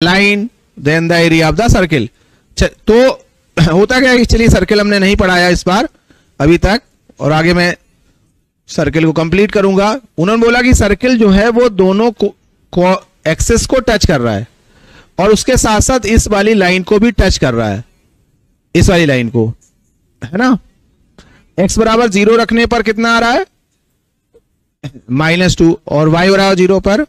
line, then the area of the circle. तो होता क्या है, चलिए सर्किल हमने नहीं पढ़ाया इस बार अभी तक, और आगे मैं सर्किल को कंप्लीट करूंगा। उन्होंने बोला कि सर्किल जो है वो दोनों को एक्सिस को टच कर रहा है और उसके साथ साथ इस वाली लाइन को भी टच कर रहा है, इस वाली लाइन को, है ना। x बराबर 0 रखने पर कितना आ रहा है, -2, और y बराबर 0 पर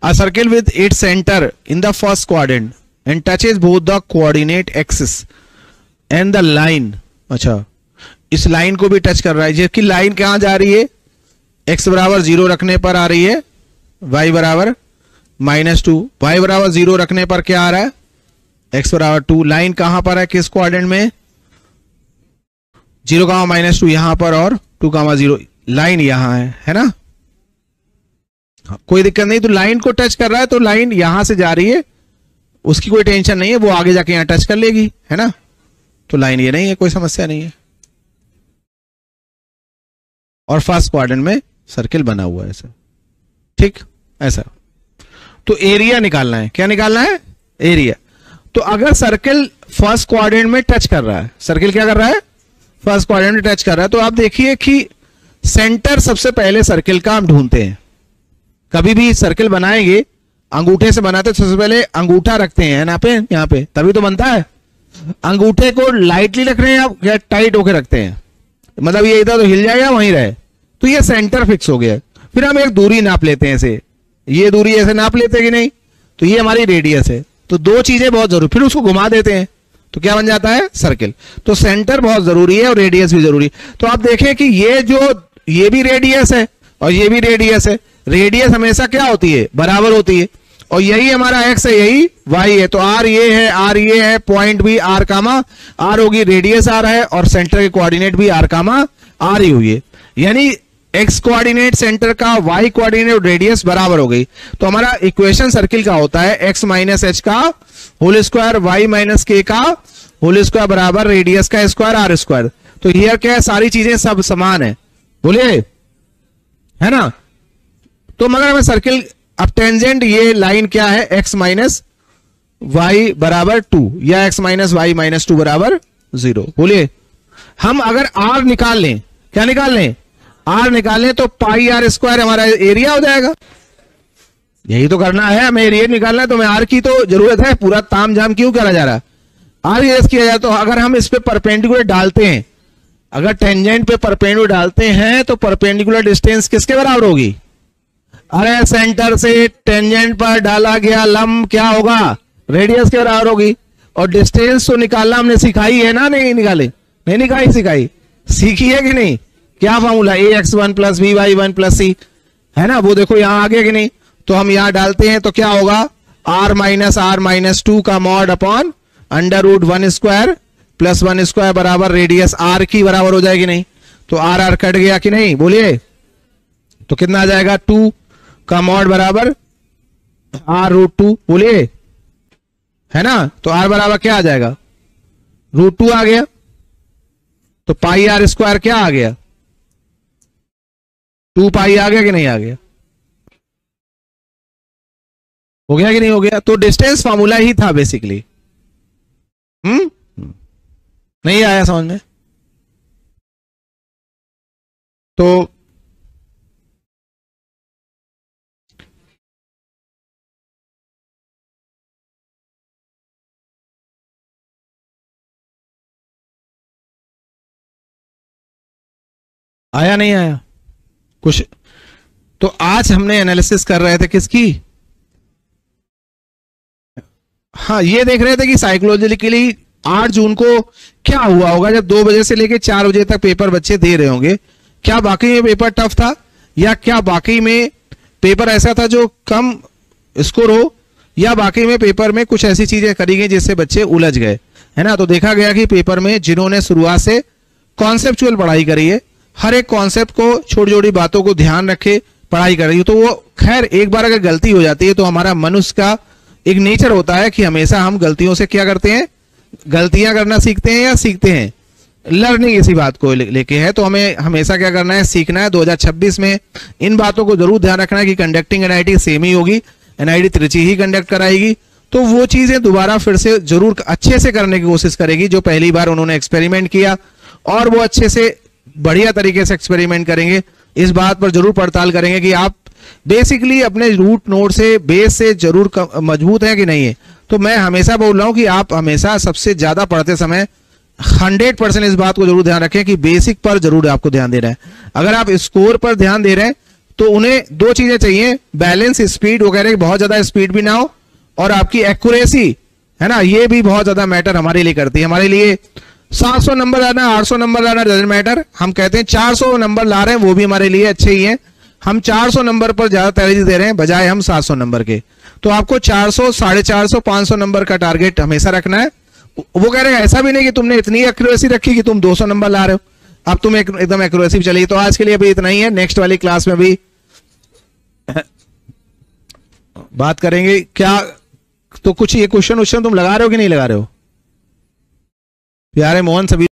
a circle with its center in the first quadrant and touches both the coordinate axis and the line. अच्छा, इस लाइन को भी टच कर रहा है, जबकि लाइन कहां जा रही है, x बराबर 0 रखने पर आ रही है, y बराबर -2, y बराबर 0 रखने पर क्या आ रहा है, x बराबर 2। लाइन कहां पर है, किस क्वाड्रेंट में, 0, -2 यहां पर, और 2, 0 लाइन यहां है ना। कोई दिक्कत नहीं, तो लाइन को टच कर रहा है तो लाइन यहां से जा रही है, उसकी कोई टेंशन नहीं है, वो आगे जाके यहां टच कर लेगी, है ना। तो लाइन ये नहीं है, कोई समस्या नहीं है। और फर्स्ट क्वाड्रेंट में सर्किल बना हुआ है ऐसा, ठीक, ऐसा। तो एरिया निकालना है, क्या निकालना है, एरिया। तो अगर सर्किल फर्स्ट क्वाड्रेंट में टच कर रहा है, सर्किल क्या कर रहा है, फर्स्ट क्वाड्रेंट में टच कर रहा है, तो आप देखिए कि सेंटर सबसे पहले सर्किल का हम ढूंढते हैं। कभी भी सर्किल बनाएंगे, अंगूठे से बनाते तो सबसे पहले अंगूठा रखते हैं ना पे, यहाँ पे, तभी तो बनता है। अंगूठे को लाइटली रख रहे हैं आप या टाइट होके रखते हैं, मतलब ये इधर तो हिल जाएगा वहीं रहे, तो ये सेंटर फिक्स हो गया। फिर हम एक दूरी नाप लेते हैं, ऐसे ये दूरी ऐसे नाप लेते हैं कि नहीं, तो ये हमारी रेडियस है। तो दो चीजें बहुत जरूरी, फिर उसको घुमा देते हैं तो क्या बन जाता है, सर्किल। तो सेंटर बहुत जरूरी है और रेडियस भी जरूरी है। तो आप देखें कि ये भी रेडियस है और ये भी रेडियस है। रेडियस हमेशा क्या होती है, बराबर होती है, और यही हमारा x है, यही y है। तो r ये है, पॉइंट भी r कामा r होगी, रेडियस r है, और सेंटर के कोऑर्डिनेट भी r कामा r ही हुई है। यानी x कोऑर्डिनेट सेंटर का y कोऑर्डिनेट रेडियस बराबर हो गई। तो हमारा इक्वेशन सर्किल का होता है x माइनस h का whole square y minus k का होल स्क्वायर बराबर रेडियस का स्क्वायर r स्क्वायर। तो हियर क्या है, सारी चीजें सब समान है, बोलिए, है ना। तो मगर हमें सर्किल, अब टेंजेंट ये लाइन क्या है, x माइनस वाई बराबर 2 या x माइनस वाई माइनस 2 बराबर 0। बोलिए, हम अगर r निकाल लें, क्या निकाल लें, r निकाल लें, तो पाई r स्क्वायर हमारा एरिया हो जाएगा। यही तो करना है, हमें एरिया निकालना है, तो हमें r की तो जरूरत है, पूरा ताम झाम क्यों करा जा रहा है, r यूज किया जाए। तो अगर हम इस पे परपेंडिकुलर डालते हैं, अगर टेंजेंट पे परपेंडिकुलर डालते हैं, तो परपेंडिकुलर डिस्टेंस किसके बराबर होगी, अरे सेंटर से टेंजेंट पर डाला गया लंब क्या होगा, रेडियस के बराबर होगी। और डिस्टेंस तो निकालना हमने सिखाई है ना, नहीं निकाले, नहीं निकाली, सिखाई, सीखी है कि नहीं, क्या formula, ax1 plus by1 plus c, है ना, वो देखो यहां आ गया कि नहीं। तो हम यहां डालते हैं तो क्या होगा, r माइनस 2 का mod upon √1 square plus 1 square बराबर रेडियस r की बराबर हो जाएगी नहीं। तो r कट गया कि नहीं, बोलिए, तो कितना आ जाएगा, 2 का मॉड बराबर r√2, बोलिए, है ना। तो r बराबर क्या आ जाएगा, √2 आ गया। तो पाई r स्क्वायर क्या आ गया, 2 पाई आ गया कि नहीं आ गया, हो गया कि नहीं हो गया। तो डिस्टेंस फार्मूला ही था बेसिकली। नहीं आया समझ में, तो आया नहीं आया कुछ। तो आज हमने एनालिसिस कर रहे थे किसकी, हाँ, ये देख रहे थे कि साइकोलॉजिकली 8 जून को क्या हुआ होगा जब 2 बजे से लेकर 4 बजे तक पेपर बच्चे दे रहे होंगे। क्या बाकी में पेपर टफ था, या क्या बाकी में पेपर ऐसा था जो कम स्कोर हो, या बाकी में पेपर में कुछ ऐसी चीजें करी गई जिससे बच्चे उलझ गए, है ना। तो देखा गया कि पेपर में जिन्होंने शुरुआत से कॉन्सेप्चुअल पढ़ाई करी है, हर एक कॉन्सेप्ट को, छोटी छोटी बातों को ध्यान रखे पढ़ाई कर रही है, तो वो खैर एक बार अगर गलती हो जाती है तो हमारा मनुष्य का एक नेचर होता है कि हमेशा हम गलतियों से क्या करते हैं, गलतियां करना सीखते हैं या सीखते हैं, लर्निंग इसी बात को लेके है। तो हमें हमेशा क्या करना है, सीखना है। 2026 में इन बातों को जरूर ध्यान रखना है कि कंडक्टिंग एनआईटी सेम ही होगी, एनआईटी त्रिची ही कंडक्ट कराएगी। तो वो चीजें दोबारा फिर से जरूर अच्छे से करने की कोशिश करेगी जो पहली बार उन्होंने एक्सपेरिमेंट किया, और वो अच्छे से बढ़िया तरीके से एक्सपेरिमेंट करेंगे। इस बात पर जरूर पड़ताल करेंगे कि आप बेसिकली अपने रूट नोड से, बेस से जरूर मजबूत है कि नहीं है। तो मैं हमेशा बोल रहा हूं कि आप हमेशा सबसे ज्यादा पढ़ते समय 100% इस बात को जरूर ध्यान रखें कि बेसिक पर जरूर आपको ध्यान देना है। अगर आप स्कोर पर ध्यान दे रहे हैं तो उन्हें दो चीजें चाहिए, बैलेंस स्पीड, वो कह रहे हैं बहुत ज्यादा स्पीड भी ना हो, और आपकी एक्यूरेसी है ना, ये भी बहुत ज्यादा मैटर हमारे लिए करती है। हमारे लिए 700 नंबर लाना, 800 नंबर लाना डजंट मैटर। हम कहते हैं 400 नंबर ला रहे हैं, वो भी हमारे लिए अच्छे ही है। हम 400 नंबर पर ज्यादा तरजीह दे रहे हैं बजाय हम 700 नंबर के। तो आपको 400, 450, 500 नंबर का टारगेट हमेशा रखना है। वो कह रहे हैं ऐसा भी नहीं कि तुमने इतनी एक्यूरेसी रखी कि तुम 200 नंबर ला रहे हो, अब तुम एकदम एक्यूरेसी चलिए। तो आज के लिए अभी इतना ही है, नेक्स्ट वाली क्लास में भी बात करेंगे क्या। तो कुछ ये क्वेश्चन तुम लगा रहे हो कि नहीं लगा रहे हो? प्यारे मोहन सभी